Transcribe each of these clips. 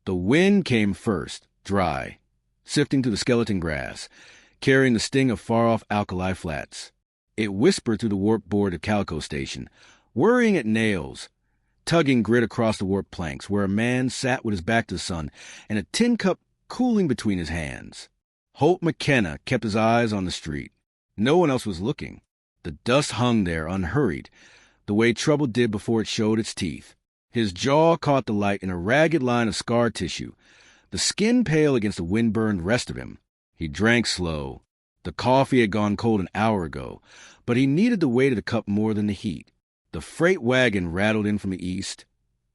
The wind came first, dry, sifting through the skeleton grass, carrying the sting of far-off alkali flats. It whispered through the warped board of Calico Station, worrying at nails, tugging grit across the warped planks, where a man sat with his back to the sun and a tin cup cooling between his hands. Holt McKenna kept his eyes on the street. No one else was looking. The dust hung there, unhurried, the way trouble did before it showed its teeth. His jaw caught the light in a ragged line of scar tissue, the skin pale against the wind-burned rest of him. He drank slow. The coffee had gone cold an hour ago, but he needed the weight of the cup more than the heat. The freight wagon rattled in from the east.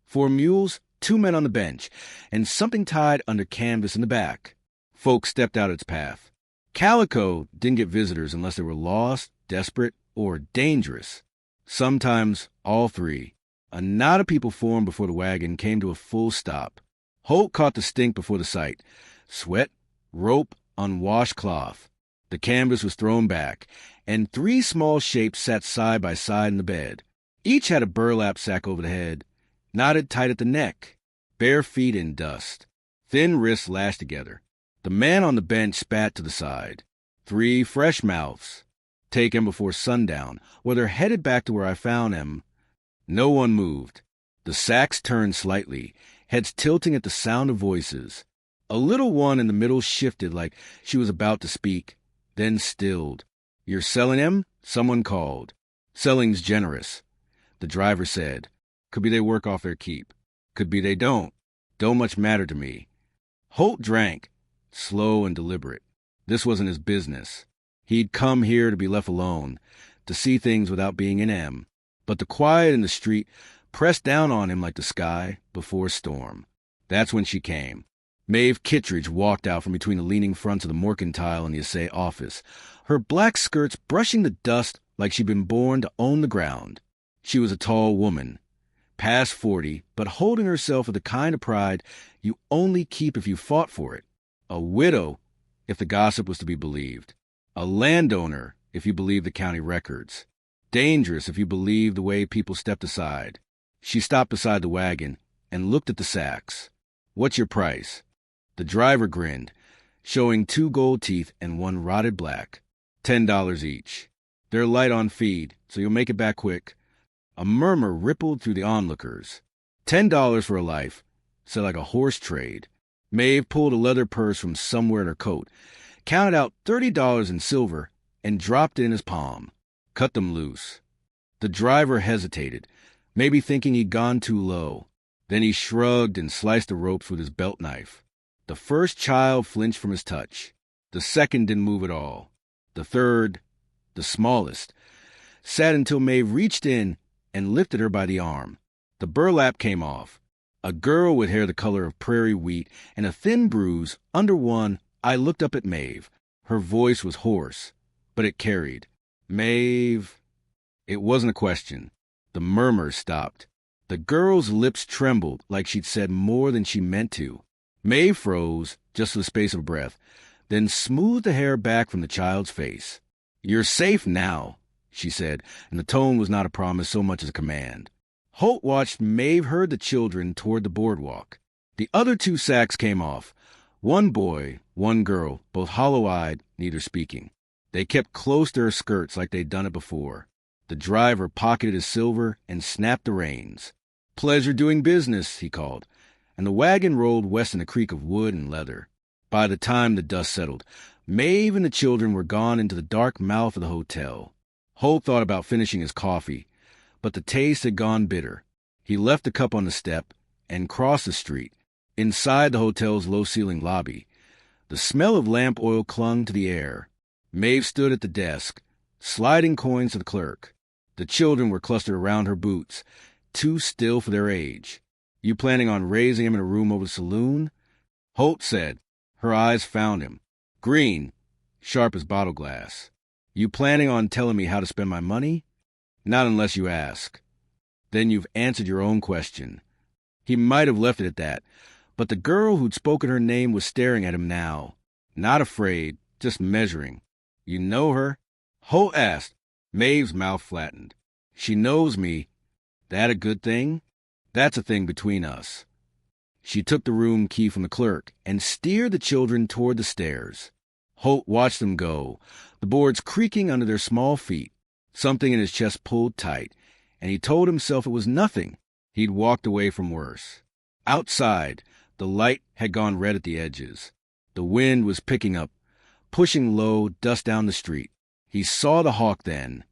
4 mules, 2 men on the bench, and something tied under canvas in the back. Folks stepped out its path. Calico didn't get visitors unless they were lost, desperate, or dangerous. Sometimes all three. A knot of people formed before the wagon came to a full stop. Holt caught the stink before the sight. Sweat, rope, unwashed cloth. The canvas was thrown back, and 3 small shapes sat side by side in the bed. Each had a burlap sack over the head, knotted tight at the neck, bare feet in dust, thin wrists lashed together. The man on the bench spat to the side. 3 fresh mouths, taken before sundown, where they're headed back to where I found them. No one moved. The sacks turned slightly, heads tilting at the sound of voices. A little one in the middle shifted like she was about to speak, then stilled. "You're selling him?" Someone called. "Selling's generous," the driver said. "Could be they work off their keep. Could be they don't. Don't much matter to me." Holt drank, slow and deliberate. This wasn't his business. He'd come here to be left alone, to see things without being in them. But the quiet in the street pressed down on him like the sky before a storm. That's when she came. Maeve Kittredge walked out from between the leaning fronts of the mercantile and the assay office, her black skirts brushing the dust like she'd been born to own the ground. She was a tall woman, past 40, but holding herself with the kind of pride you only keep if you fought for it. A widow, if the gossip was to be believed. A landowner, if you believed the county records. Dangerous if you believed the way people stepped aside. She stopped beside the wagon and looked at the sacks. "What's your price?" The driver grinned, showing 2 gold teeth and 1 rotted black. $10 each. They're light on feed, so you'll make it back quick. A murmur rippled through the onlookers. $10 for a life, said like a horse trade. Maeve pulled a leather purse from somewhere in her coat, counted out $30 in silver, and dropped it in his palm. "Cut them loose." The driver hesitated, maybe thinking he'd gone too low. Then he shrugged and sliced the ropes with his belt knife. The first child flinched from his touch. The second didn't move at all. The third, the smallest, sat until Maeve reached in and lifted her by the arm. The burlap came off. A girl with hair the color of prairie wheat and a thin bruise under one. I looked up at Maeve. Her voice was hoarse, but it carried. "Maeve." It wasn't a question. The murmur stopped. The girl's lips trembled like she'd said more than she meant to. Maeve froze, just for the space of a breath, then smoothed the hair back from the child's face. "You're safe now," she said, and the tone was not a promise so much as a command. Holt watched Maeve herd the children toward the boardwalk. The other 2 sacks came off. 1 boy, 1 girl, both hollow-eyed, neither speaking. They kept close to her skirts like they'd done it before. The driver pocketed his silver and snapped the reins. "Pleasure doing business," he called, and the wagon rolled west in a creak of wood and leather. By the time the dust settled, Maeve and the children were gone into the dark mouth of the hotel. Holt thought about finishing his coffee, but the taste had gone bitter. He left the cup on the step and crossed the street. Inside the hotel's low-ceilinged lobby, the smell of lamp oil clung to the air. Maeve stood at the desk, sliding coins to the clerk. The children were clustered around her boots, too still for their age. "You planning on raising him in a room over the saloon?" Holt said. Her eyes found him. Green, sharp as bottle glass. "You planning on telling me how to spend my money?" "Not unless you ask." "Then you've answered your own question." He might have left it at that, but the girl who'd spoken her name was staring at him now. Not afraid, just measuring. "You know her?" Holt asked. Maeve's mouth flattened. "She knows me. That a good thing?" "That's a thing between us." She took the room key from the clerk and steered the children toward the stairs. Holt watched them go, the boards creaking under their small feet. Something in his chest pulled tight, and he told himself it was nothing. He'd walked away from worse. Outside, the light had gone red at the edges. The wind was picking up, pushing low dust down the street. He saw the hawk then,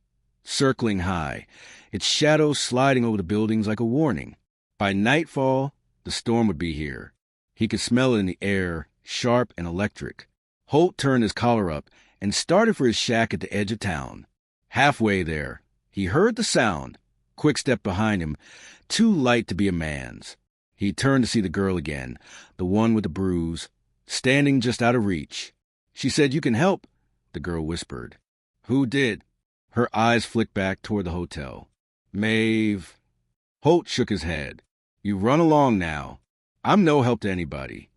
circling high, its shadow sliding over the buildings like a warning. By nightfall, the storm would be here. He could smell it in the air, sharp and electric. Holt turned his collar up and started for his shack at the edge of town. Halfway there, he heard the sound. Quick step behind him, too light to be a man's. He turned to see the girl again, the one with the bruise, standing just out of reach. "She said you can help," the girl whispered. "Who did?" Her eyes flicked back toward the hotel. "Maeve." Holt shook his head. "You run along now. I'm no help to anybody."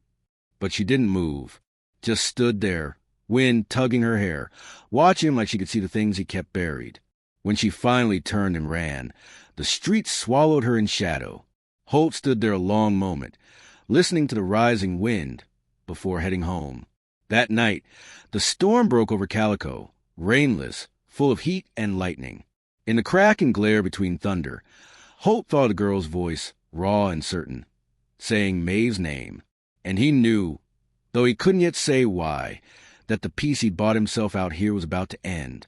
But she didn't move, just stood there, wind tugging her hair, watching him like she could see the things he kept buried. When she finally turned and ran, the street swallowed her in shadow. Holt stood there a long moment, listening to the rising wind, before heading home. That night, the storm broke over Calico, rainless, full of heat and lightning. In the crack and glare between thunder, Holt thought a girl's voice, raw and certain, saying Maeve's name. And he knew, though he couldn't yet say why, that the peace he'd bought himself out here was about to end.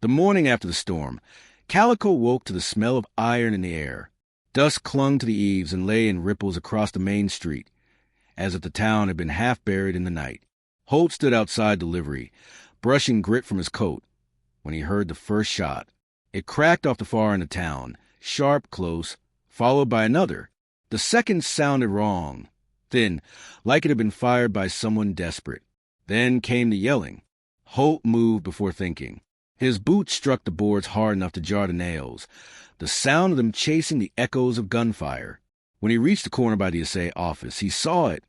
The morning after the storm, Calico woke to the smell of iron in the air. Dust clung to the eaves and lay in ripples across the main street, as if the town had been half buried in the night. Holt stood outside the livery, brushing grit from his coat, when he heard the first shot. It cracked off the far end of town, sharp, close, followed by another. The second sounded wrong, thin, like it had been fired by someone desperate. Then came the yelling. Holt moved before thinking. His boots struck the boards hard enough to jar the nails, the sound of them chasing the echoes of gunfire. When he reached the corner by the assay office, he saw it.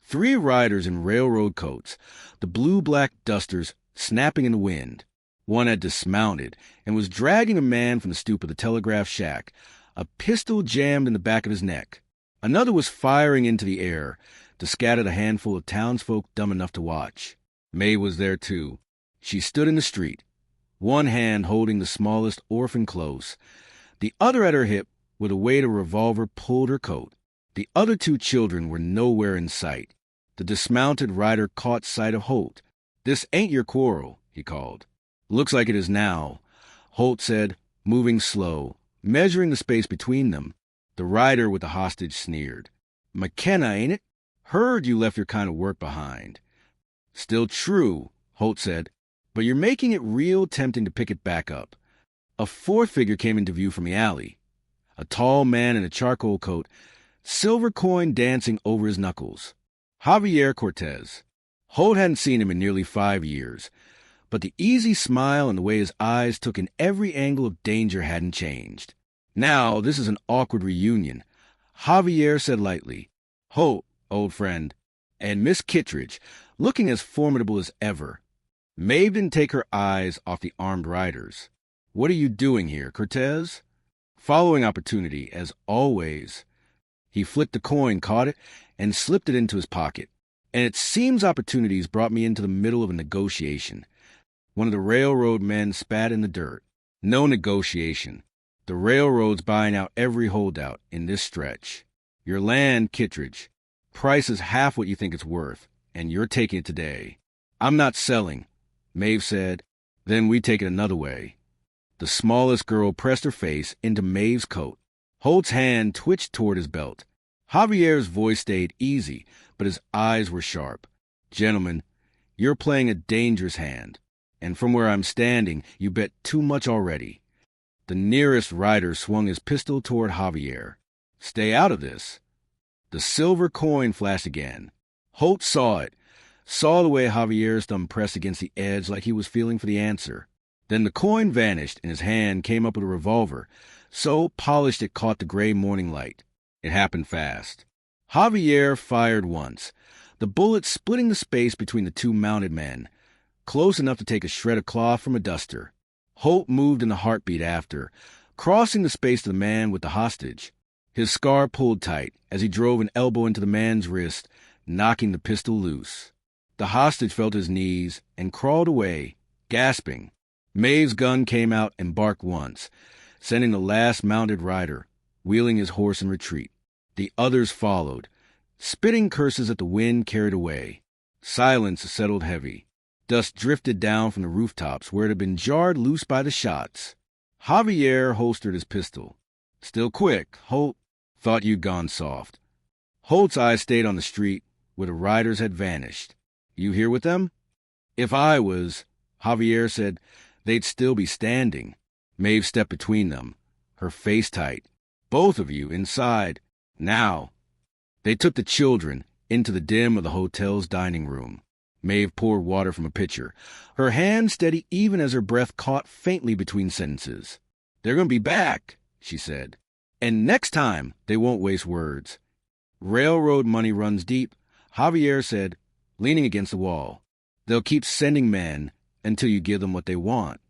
3 riders in railroad coats, the blue-black dusters snapping in the wind. One had dismounted and was dragging a man from the stoop of the telegraph shack, a pistol jammed in the back of his neck. Another was firing into the air to scatter the handful of townsfolk dumb enough to watch. Mae was there, too. She stood in the street, one hand holding the smallest orphan close, the other at her hip where the weight of a revolver pulled her coat. The other 2 children were nowhere in sight. The dismounted rider caught sight of Holt. "This ain't your quarrel," he called. "Looks like it is now," Holt said, moving slow, measuring the space between them. The rider with the hostage sneered. "McKenna, ain't it? Heard you left your kind of work behind." "Still true," Holt said, "but you're making it real tempting to pick it back up." A 4th figure came into view from the alley. A tall man in a charcoal coat, silver coin dancing over his knuckles. Javier Cortez. Holt hadn't seen him in nearly 5 years, but the easy smile and the way his eyes took in every angle of danger hadn't changed. "Now, this is an awkward reunion," Javier said lightly. "Holt, old friend, and Miss Kittredge, looking as formidable as ever." Maeve didn't take her eyes off the armed riders. "What are you doing here, Cortez?" "Following opportunity, as always." He flicked the coin, caught it, and slipped it into his pocket. "And it seems opportunities brought me into the middle of a negotiation." One of the railroad men spat in the dirt. "No negotiation. The railroad's buying out every holdout in this stretch. Your land, Kittredge. Price is half what you think it's worth, and you're taking it today." "I'm not selling," Maeve said. "Then we take it another way." The smallest girl pressed her face into Maeve's coat. Holt's hand twitched toward his belt. Javier's voice stayed easy, but his eyes were sharp. "Gentlemen, you're playing a dangerous hand, and from where I'm standing, you bet too much already." The nearest rider swung his pistol toward Javier. "Stay out of this." The silver coin flashed again. Holt saw it, saw the way Javier's thumb pressed against the edge like he was feeling for the answer. Then the coin vanished, and his hand came up with a revolver, so polished it caught the gray morning light. It happened fast. Javier fired once, the bullet splitting the space between the 2 mounted men, close enough to take a shred of cloth from a duster. Holt moved in a heartbeat after, crossing the space to the man with the hostage. His scar pulled tight as he drove an elbow into the man's wrist, knocking the pistol loose. The hostage fell to his knees and crawled away, gasping. Maeve's gun came out and barked once, sending the last mounted rider wheeling his horse in retreat. The others followed, spitting curses at the wind carried away. Silence settled heavy. Dust drifted down from the rooftops where it had been jarred loose by the shots. Javier holstered his pistol. Still quick, Holt. Thought you'd gone soft. Holt's eyes stayed on the street where the riders had vanished. You here with them? If I was, Javier said, they'd still be standing. Maeve stepped between them, her face tight. Both of you inside. Now. They took the children into the dim of the hotel's dining room. Maeve poured water from a pitcher, her hand steady even as her breath caught faintly between sentences. They're going to be back, she said. And next time, they won't waste words. Railroad money runs deep, Javier said, leaning against the wall. They'll keep sending men until you give them what they want.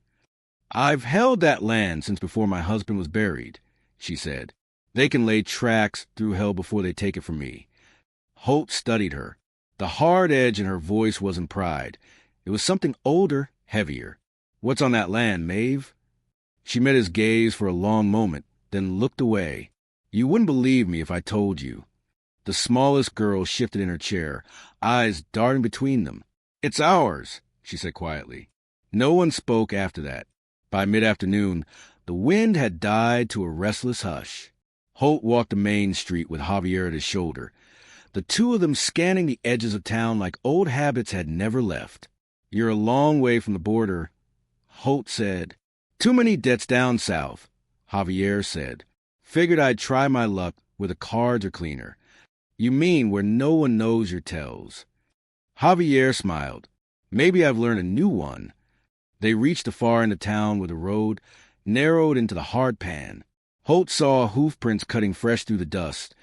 I've held that land since before my husband was buried, she said. They can lay tracks through hell before they take it from me. Holt studied her. The hard edge in her voice wasn't pride. It was something older, heavier. What's on that land, Maeve? She met his gaze for a long moment, then looked away. You wouldn't believe me if I told you. The smallest girl shifted in her chair, eyes darting between them. It's ours, she said quietly. No one spoke after that. By mid-afternoon, the wind had died to a restless hush. Holt walked the main street with Javier at his shoulder, the two of them scanning the edges of town like old habits had never left. You're a long way from the border, Holt said. Too many debts down south, Javier said. Figured I'd try my luck where the cards are cleaner. You mean where no one knows your tells. Javier smiled. Maybe I've learned a new one. They reached the far end of town where the road narrowed into the hard pan. Holt saw hoof prints cutting fresh through the dust.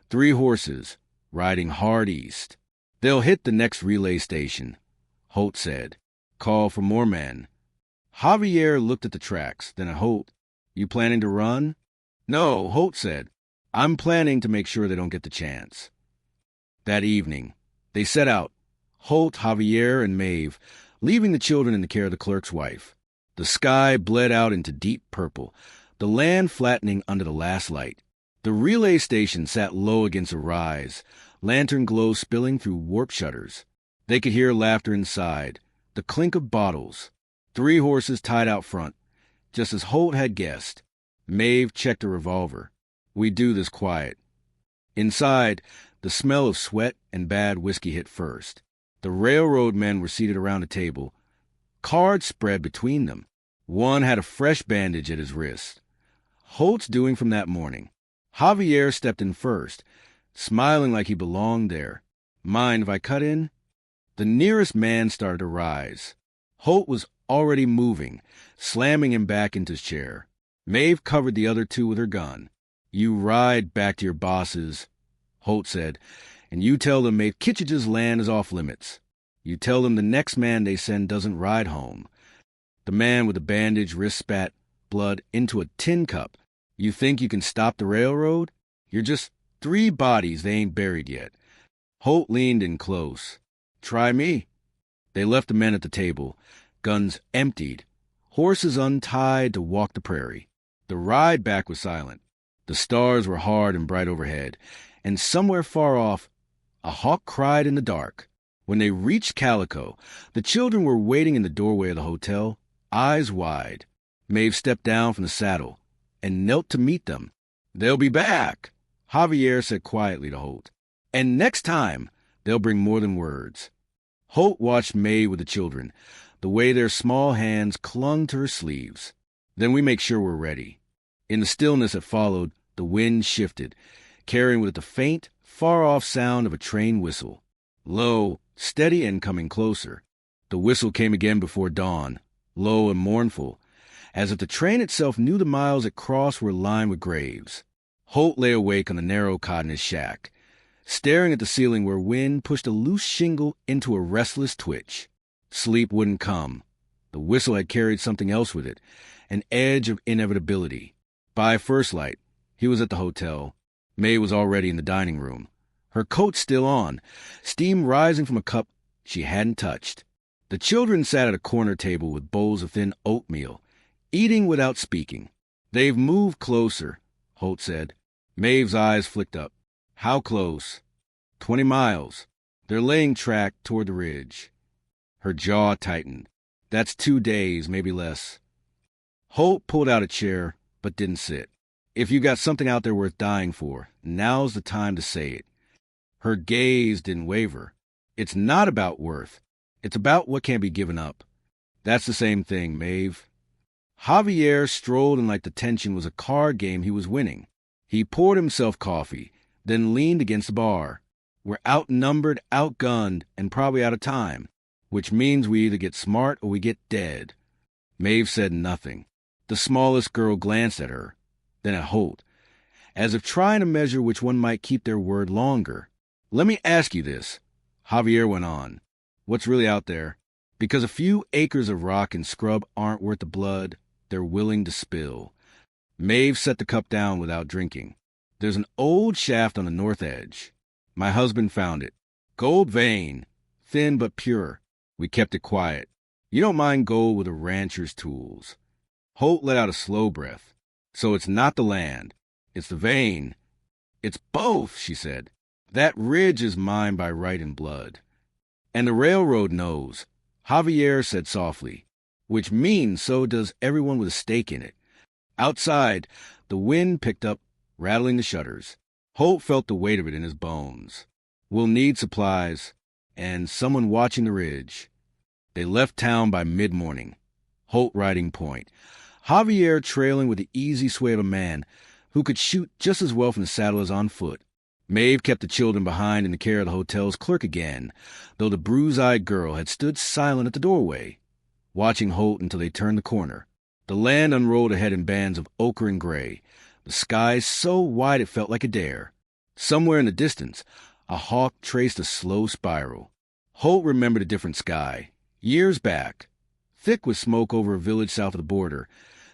3 horses, riding hard east. They'll hit the next relay station, Holt said. Call for more men. Javier looked at the tracks, then at Holt. You planning to run? No, Holt said. I'm planning to make sure they don't get the chance. That evening, they set out, Holt, Javier, and Maeve, leaving the children in the care of the clerk's wife. The sky bled out into deep purple, the land flattening under the last light. The relay station sat low against a rise, lantern glow spilling through warped shutters. They could hear laughter inside, the clink of bottles. 3 horses tied out front, just as Holt had guessed. Maeve checked her revolver. We do this quiet. Inside, the smell of sweat and bad whiskey hit first. The railroad men were seated around a table, cards spread between them. One had a fresh bandage at his wrist. Holt's doing from that morning. Javier stepped in first, smiling like he belonged there. Mind if I cut in? The nearest man started to rise. Holt was already moving, slamming him back into his chair. Maeve covered the other 2 with her gun. You ride back to your bosses, Holt said, and you tell them Maeve Kitchedge's land is off limits. You tell them the next man they send doesn't ride home. The man with the bandaged wrist spat blood into a tin cup. You think you can stop the railroad? You're just 3 bodies they ain't buried yet. Holt leaned in close. Try me. They left the men at the table, guns emptied, horses untied to walk the prairie. The ride back was silent. The stars were hard and bright overhead, and somewhere far off, a hawk cried in the dark. When they reached Calico, the children were waiting in the doorway of the hotel, eyes wide. Maeve stepped down from the saddle and knelt to meet them. They'll be back, Javier said quietly to Holt. And next time, they'll bring more than words. Holt watched Maeve with the children, the way their small hands clung to her sleeves. Then we make sure we're ready. In the stillness that followed, the wind shifted, carrying with it the faint, far-off sound of a train whistle. Low, steady, and coming closer. The whistle came again before dawn, low and mournful, as if the train itself knew the miles it crossed were lined with graves. Holt lay awake on the narrow cot in his shack, staring at the ceiling where wind pushed a loose shingle into a restless twitch. Sleep wouldn't come. The whistle had carried something else with it, an edge of inevitability. By first light, he was at the hotel, May was already in the dining room, her coat still on, steam rising from a cup she hadn't touched. The children sat at a corner table with bowls of thin oatmeal, eating without speaking. "They've moved closer," Holt said. Maeve's eyes flicked up. "How close?" 20 miles. They're laying track toward the ridge." Her jaw tightened. "That's 2 days, maybe less." Holt pulled out a chair, but didn't sit. "If you got something out there worth dying for, now's the time to say it." Her gaze didn't waver. "It's not about worth. It's about what can't be given up." "That's the same thing, Maeve." Javier strolled in like the tension was a card game he was winning. He poured himself coffee, then leaned against the bar. "We're outnumbered, outgunned, and probably out of time, which means we either get smart or we get dead." Maeve said nothing. The smallest girl glanced at her, then at Holt, as if trying to measure which one might keep their word longer. "Let me ask you this," Javier went on. "What's really out there? Because a few acres of rock and scrub aren't worth the blood they're willing to spill." Maeve set the cup down without drinking. "There's an old shaft on the north edge. My husband found it. Gold vein, thin but pure. We kept it quiet. You don't mind gold with a rancher's tools." Holt let out a slow breath. "So it's not the land. It's the vein." "It's both," she said. "That ridge is mine by right and blood. And the railroad knows," Javier said softly, "which means so does everyone with a stake in it." Outside, the wind picked up, rattling the shutters. Holt felt the weight of it in his bones. "We'll need supplies, and someone watching the ridge." They left town by mid-morning, Holt riding point, Javier trailing with the easy sway of a man who could shoot just as well from the saddle as on foot. Maeve kept the children behind in the care of the hotel's clerk again, though the bruise-eyed girl had stood silent at the doorway, watching Holt until they turned the corner. The land unrolled ahead in bands of ochre and gray, the sky so wide it felt like a dare. Somewhere in the distance, a hawk traced a slow spiral. Holt remembered a different sky, years back, thick with smoke over a village south of the border,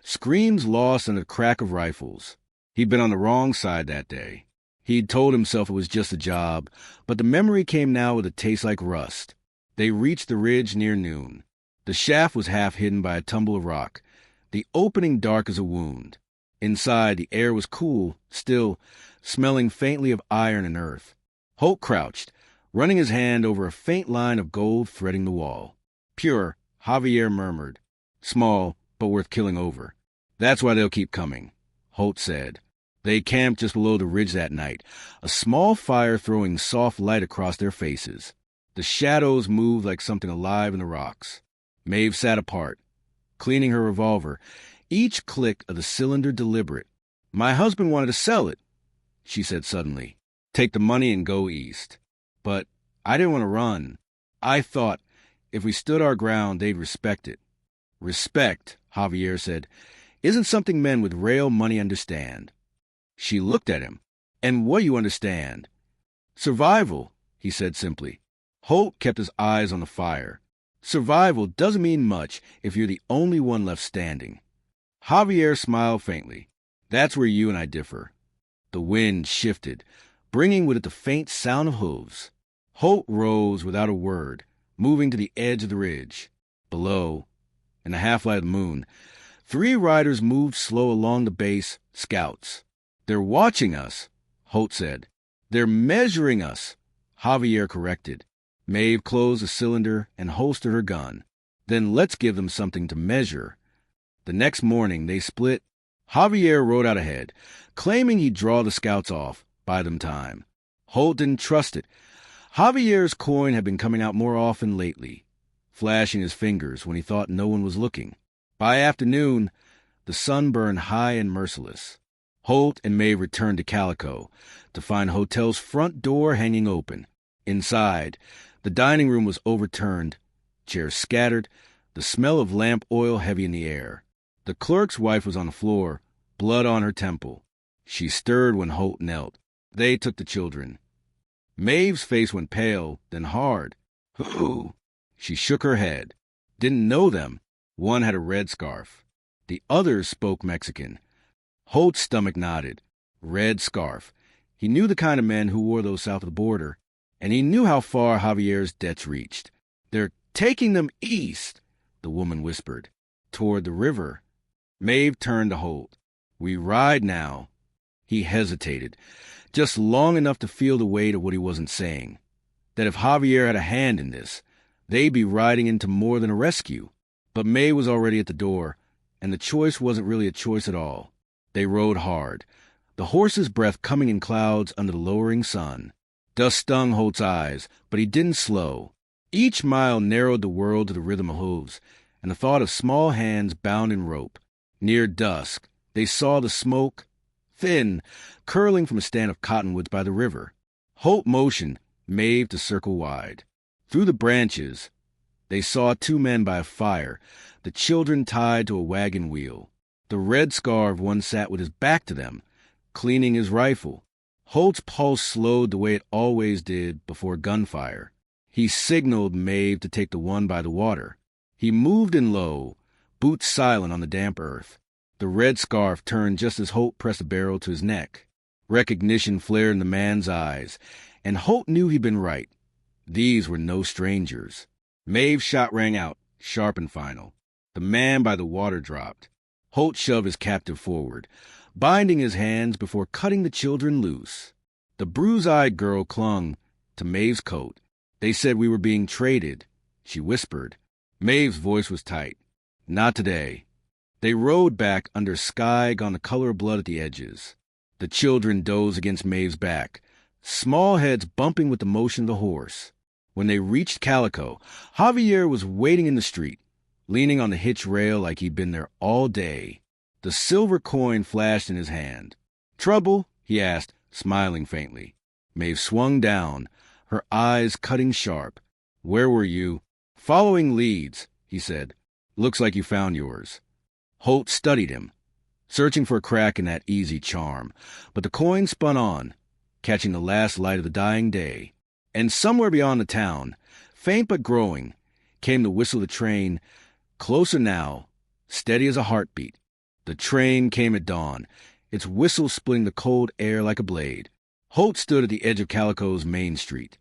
screams lost under the crack of rifles. He'd been on the wrong side that day. He'd told himself it was just a job, but the memory came now with a taste like rust. They reached the ridge near noon. The shaft was half hidden by a tumble of rock, the opening dark as a wound. Inside, the air was cool, still, smelling faintly of iron and earth. Holt crouched, running his hand over a faint line of gold threading the wall. "Pure," Javier murmured. "Small, but worth killing over." "That's why they'll keep coming," Holt said. They camped just below the ridge that night, a small fire throwing soft light across their faces. The shadows moved like something alive in the rocks. Maeve sat apart, cleaning her revolver, each click of the cylinder deliberate. "My husband wanted to sell it," she said suddenly. "Take the money and go east. But I didn't want to run. I thought if we stood our ground, they'd respect it." "Respect," Javier said, "isn't something men with real money understand." She looked at him. "And what do you understand?" "Survival," he said simply. Holt kept his eyes on the fire. "Survival doesn't mean much if you're the only one left standing." Javier smiled faintly. "That's where you and I differ." The wind shifted, bringing with it the faint sound of hooves. Holt rose without a word, moving to the edge of the ridge. Below, in the half-light of the moon, 3 riders moved slow along the base, scouts. "They're watching us," Holt said. "They're measuring us," Javier corrected. Maeve closed the cylinder and holstered her gun. "Then let's give them something to measure." The next morning they split. Javier rode out ahead, claiming he'd draw the scouts off, buy them time. Holt didn't trust it. Javier's coin had been coming out more often lately, flashing his fingers when he thought no one was looking. By afternoon, the sun burned high and merciless. Holt and Maeve returned to Calico to find the hotel's front door hanging open. Inside, the dining room was overturned, chairs scattered, the smell of lamp oil heavy in the air. The clerk's wife was on the floor, blood on her temple. She stirred when Holt knelt. They took the children. Maeve's face went pale, then hard. "Who?" She shook her head. "Didn't know them." One had a red scarf. The others spoke Mexican. Holt's stomach nodded. Red scarf. He knew the kind of men who wore those south of the border, and he knew how far Javier's debts reached. "They're taking them east," the woman whispered, "toward the river." Maeve turned to Holt. "We ride now." He hesitated, just long enough to feel the weight of what he wasn't saying. That if Javier had a hand in this, they'd be riding into more than a rescue. But Maeve was already at the door, and the choice wasn't really a choice at all. They rode hard, the horse's breath coming in clouds under the lowering sun. Dust stung Holt's eyes, but he didn't slow. Each mile narrowed the world to the rhythm of hooves, and the thought of small hands bound in rope. Near dusk, they saw the smoke, thin, curling from a stand of cottonwoods by the river. Holt motioned Maeve to circle wide. Through the branches, they saw two men by a fire, the children tied to a wagon wheel. The red-scarved one sat with his back to them, cleaning his rifle. Holt's pulse slowed the way it always did before gunfire. He signaled Maeve to take the one by the water. He moved in low, boots silent on the damp earth. The red scarf turned just as Holt pressed the barrel to his neck. Recognition flared in the man's eyes, and Holt knew he'd been right. These were no strangers. Maeve's shot rang out, sharp and final. The man by the water dropped. Holt shoved his captive forward, binding his hands before cutting the children loose. The bruise-eyed girl clung to Maeve's coat. "They said we were being traded," she whispered. Maeve's voice was tight. "Not today." They rode back under sky gone the color of blood at the edges. The children dozed against Maeve's back, small heads bumping with the motion of the horse. When they reached Calico, Javier was waiting in the street, leaning on the hitch rail like he'd been there all day. The silver coin flashed in his hand. "Trouble?" he asked, smiling faintly. Maeve swung down, her eyes cutting sharp. "Where were you?" "Following leads," he said. "Looks like you found yours." Holt studied him, searching for a crack in that easy charm, but the coin spun on, catching the last light of the dying day. And somewhere beyond the town, faint but growing, came the whistle of the train, closer now, steady as a heartbeat. The train came at dawn, its whistle splitting the cold air like a blade. Holt stood at the edge of Calico's main street,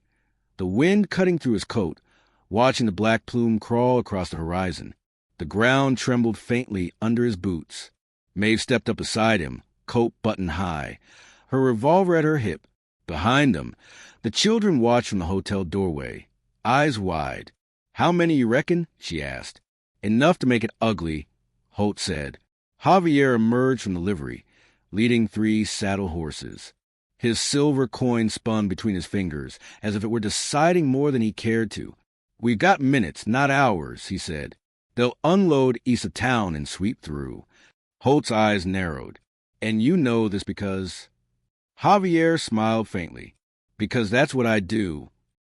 the wind cutting through his coat, watching the black plume crawl across the horizon. The ground trembled faintly under his boots. Maeve stepped up beside him, coat buttoned high, her revolver at her hip. Behind them, the children watched from the hotel doorway, eyes wide. "How many you reckon?" she asked. "Enough to make it ugly," Holt said. Javier emerged from the livery, leading 3 saddle horses. His silver coin spun between his fingers, as if it were deciding more than he cared to. "We've got minutes, not hours," he said. "They'll unload east of town and sweep through." Holt's eyes narrowed. "And you know this because—" Javier smiled faintly. "Because that's what I do."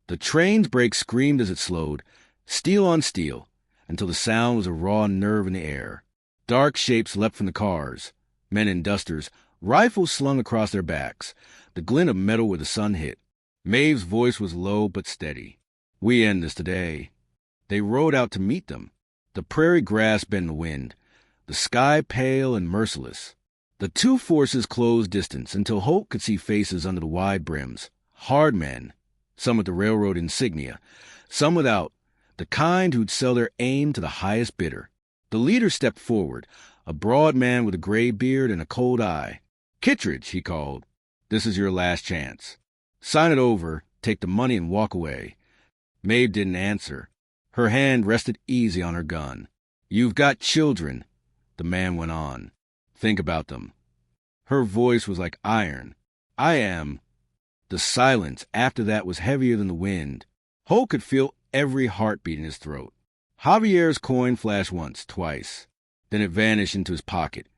The train's brakes screamed as it slowed, steel on steel, until the sound was a raw nerve in the air. Dark shapes leapt from the cars, men in dusters, rifles slung across their backs, the glint of metal where the sun hit. Maeve's voice was low but steady. "We end this today." They rode out to meet them. The prairie grass bent in the wind, the sky pale and merciless. The two forces closed distance until Holt could see faces under the wide brims. Hard men, some with the railroad insignia, some without, the kind who'd sell their aim to the highest bidder. The leader stepped forward, a broad man with a gray beard and a cold eye. "Kittredge," he called, "this is your last chance. Sign it over, take the money, and walk away." Maeve didn't answer. Her hand rested easy on her gun. "You've got children," the man went on. "Think about them." Her voice was like iron. "I am." The silence after that was heavier than the wind. Holt could feel every heartbeat in his throat. Javier's coin flashed once, twice. Then it vanished into his pocket,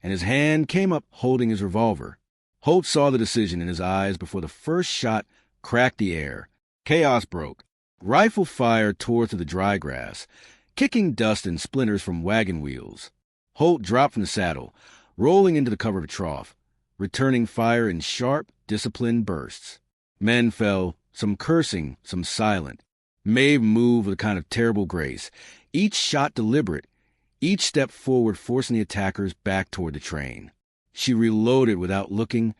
and his hand came up holding his revolver. Holt saw the decision in his eyes before the first shot cracked the air. Chaos broke. Rifle fire tore through the dry grass, kicking dust and splinters from wagon wheels. Holt dropped from the saddle, rolling into the cover of a trough, returning fire in sharp, disciplined bursts. Men fell, some cursing, some silent. Maeve moved with a kind of terrible grace, each shot deliberate, each step forward forcing the attackers back toward the train. She reloaded without looking,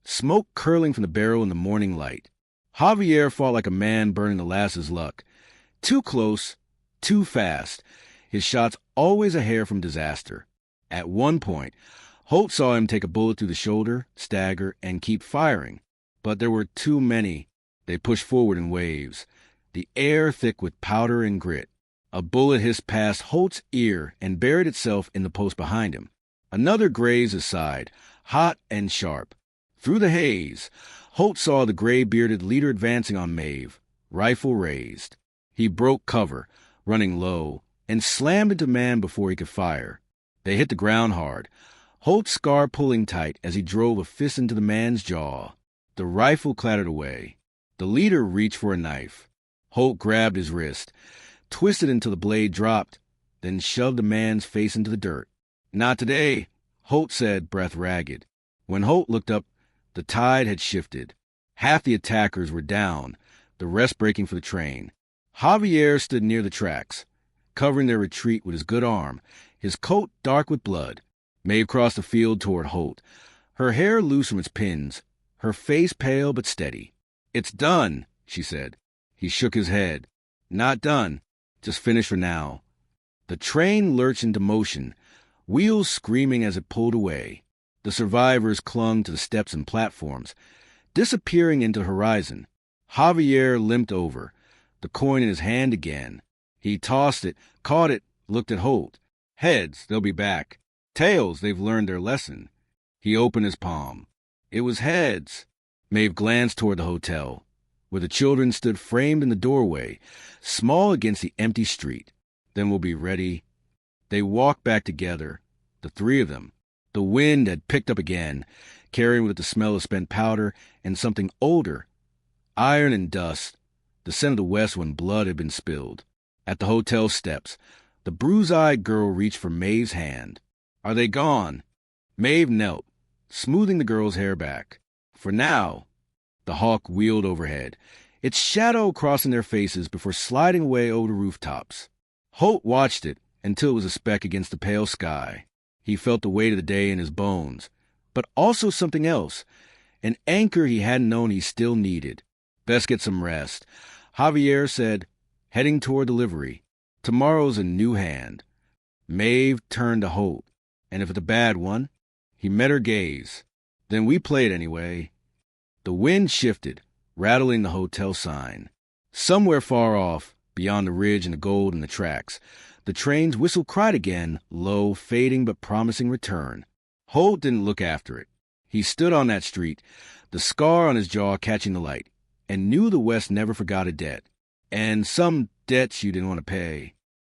smoke curling from the barrel in the morning light. Javier fought like a man burning the last of his luck. Too close, too fast, his shots always a hair from disaster. At one point, Holt saw him take a bullet through the shoulder, stagger, and keep firing. But there were too many. They pushed forward in waves, the air thick with powder and grit. A bullet hissed past Holt's ear and buried itself in the post behind him. Another grazed his side, hot and sharp. Through the haze, Holt saw the gray-bearded leader advancing on Maeve, rifle raised. He broke cover, running low, and slammed into man before he could fire. They hit the ground hard, Holt's scar pulling tight as he drove a fist into the man's jaw. The rifle clattered away. The leader reached for a knife. Holt grabbed his wrist, twisted until the blade dropped, then shoved the man's face into the dirt. "Not today," Holt said, breath ragged. When Holt looked up, the tide had shifted. Half the attackers were down, the rest breaking for the train. Javier stood near the tracks, covering their retreat with his good arm, his coat dark with blood. Maeve crossed the field toward Holt, her hair loose from its pins, her face pale but steady. "It's done," she said. He shook his head. "Not done. Just finished for now." The train lurched into motion, wheels screaming as it pulled away. The survivors clung to the steps and platforms, disappearing into the horizon. Javier limped over, the coin in his hand again. He tossed it, caught it, looked at Holt. "Heads, they'll be back. Tails, they've learned their lesson." He opened his palm. It was heads. Maeve glanced toward the hotel, where the children stood framed in the doorway, small against the empty street. "Then we'll be ready." They walked back together, the three of them. The wind had picked up again, carrying with it the smell of spent powder and something older, iron and dust, the scent of the West when blood had been spilled. At the hotel steps, the bruise-eyed girl reached for Maeve's hand. "Are they gone?" Maeve knelt, smoothing the girl's hair back. "For now." The hawk wheeled overhead, its shadow crossing their faces before sliding away over the rooftops. Holt watched it until it was a speck against the pale sky. He felt the weight of the day in his bones, but also something else, an anchor he hadn't known he still needed. "Best get some rest," Javier said, heading toward the livery. "Tomorrow's a new hand." Maeve turned to Holt. "And if it's a bad one?" He met her gaze. "Then we play it anyway." The wind shifted, rattling the hotel sign. Somewhere far off, beyond the ridge and the gold and the tracks, the train's whistle cried again, low, fading but promising return. Holt didn't look after it. He stood on that street, the scar on his jaw catching the light, and knew the West never forgot a debt. And some debts you didn't want to pay.